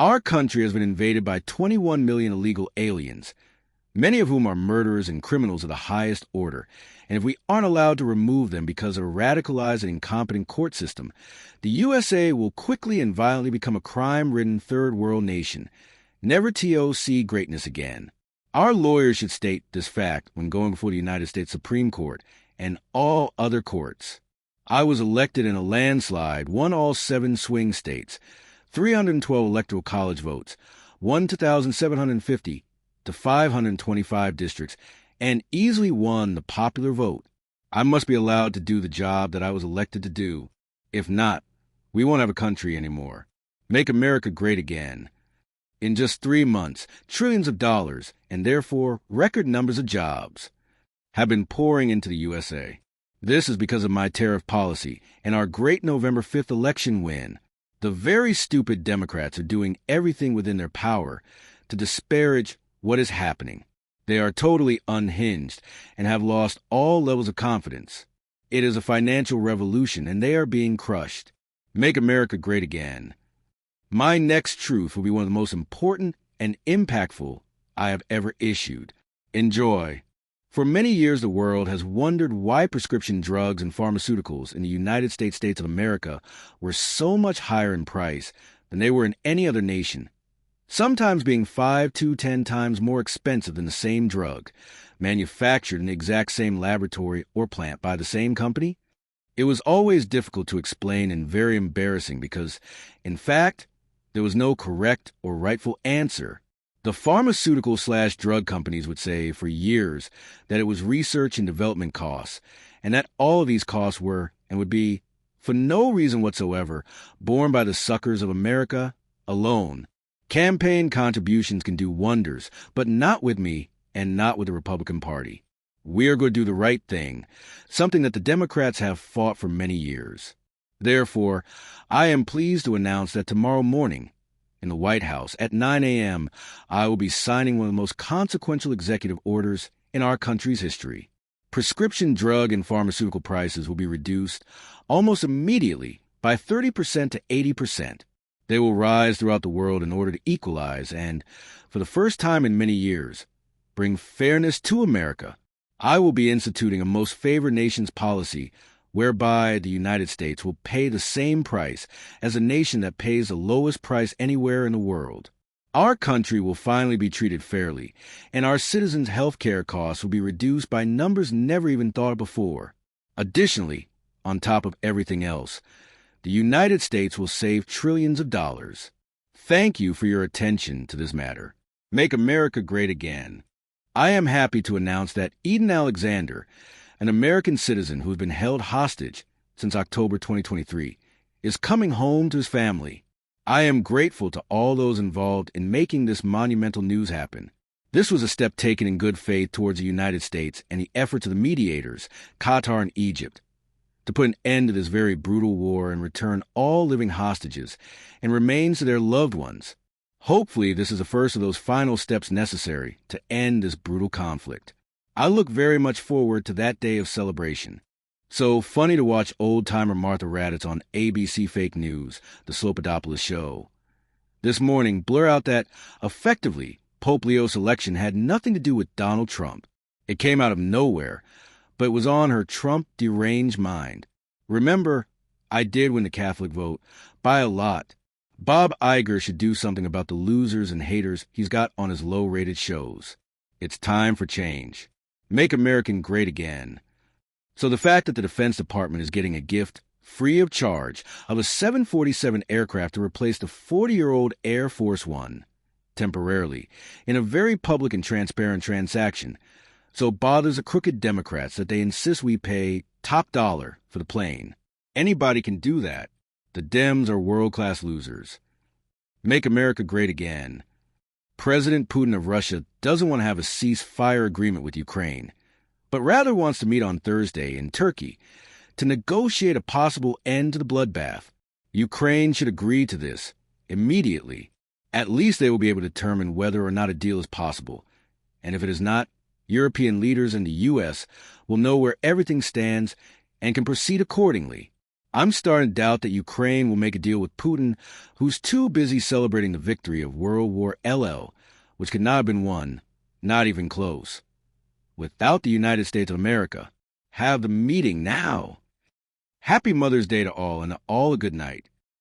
Our country has been invaded by 21 million illegal aliens, many of whom are murderers and criminals of the highest order. And if we aren't allowed to remove them because of a radicalized and incompetent court system, the USA will quickly and violently become a crime-ridden third world nation, never to see greatness again. Our lawyers should state this fact when going before the United States Supreme Court and all other courts. I was elected in a landslide, won all 7 swing states, 312 electoral college votes, won 2,750 to 525 districts, and easily won the popular vote. I must be allowed to do the job that I was elected to do. If not, we won't have a country anymore. Make America great again. In just 3 months, trillions of dollars, and therefore record numbers of jobs, have been pouring into the USA. This is because of my tariff policy and our great November 5th election win. The very stupid Democrats are doing everything within their power to disparage what is happening. They are totally unhinged and have lost all levels of confidence. It is a financial revolution, and they are being crushed. Make America great again. My next truth will be one of the most important and impactful I have ever issued. Enjoy. For many years, the world has wondered why prescription drugs and pharmaceuticals in the United States of America were so much higher in price than they were in any other nation, sometimes being 5 to 10 times more expensive than the same drug, manufactured in the exact same laboratory or plant by the same company. It was always difficult to explain and very embarrassing because, in fact, there was no correct or rightful answer. The pharmaceutical/drug companies would say for years that it was research and development costs, and that all of these costs were, and would be, for no reason whatsoever, borne by the suckers of America alone. Campaign contributions can do wonders, but not with me and not with the Republican Party. We are going to do the right thing, something that the Democrats have fought for many years. Therefore, I am pleased to announce that tomorrow morning, in the White House at 9 a.m., I will be signing one of the most consequential executive orders in our country's history. Prescription drug and pharmaceutical prices will be reduced almost immediately by 30% to 80%. They will rise throughout the world in order to equalize and, for the first time in many years, bring fairness to America. I will be instituting a most favored nations policy whereby the United States will pay the same price as a nation that pays the lowest price anywhere in the world. Our country will finally be treated fairly, and our citizens' health care costs will be reduced by numbers never even thought of before. Additionally, on top of everything else, the United States will save trillions of dollars. Thank you for your attention to this matter. Make America great again. I am happy to announce that Eden Alexander, an American citizen who has been held hostage since October 2023, is coming home to his family. I am grateful to all those involved in making this monumental news happen. This was a step taken in good faith towards the United States and the efforts of the mediators, Qatar and Egypt, to put an end to this very brutal war and return all living hostages and remains to their loved ones. Hopefully, this is the first of those final steps necessary to end this brutal conflict. I look very much forward to that day of celebration. So funny to watch old-timer Martha Raddatz on ABC Fake News, the Slopodopoulos show. This morning, blur out that, effectively, Pope Leo's election had nothing to do with Donald Trump. It came out of nowhere, but it was on her Trump-deranged mind. Remember, I did win the Catholic vote, by a lot. Bob Iger should do something about the losers and haters he's got on his low-rated shows. It's time for change. Make America great again. So the fact that the Defense Department is getting a gift, free of charge, of a 747 aircraft to replace the 40-year-old Air Force One, temporarily, in a very public and transparent transaction, so bothers the crooked Democrats that they insist we pay top dollar for the plane. Anybody can do that. The Dems are world-class losers. Make America great again. President Putin of Russia doesn't want to have a ceasefire agreement with Ukraine, but rather wants to meet on Thursday in Turkey to negotiate a possible end to the bloodbath. Ukraine should agree to this immediately. At least they will be able to determine whether or not a deal is possible. And if it is not, European leaders and the U.S. will know where everything stands and can proceed accordingly. I'm starting to doubt that Ukraine will make a deal with Putin, who's too busy celebrating the victory of World War LL, which could not have been won, not even close. Without the United States of America. Have the meeting now. Happy Mother's Day to all, and all a good night.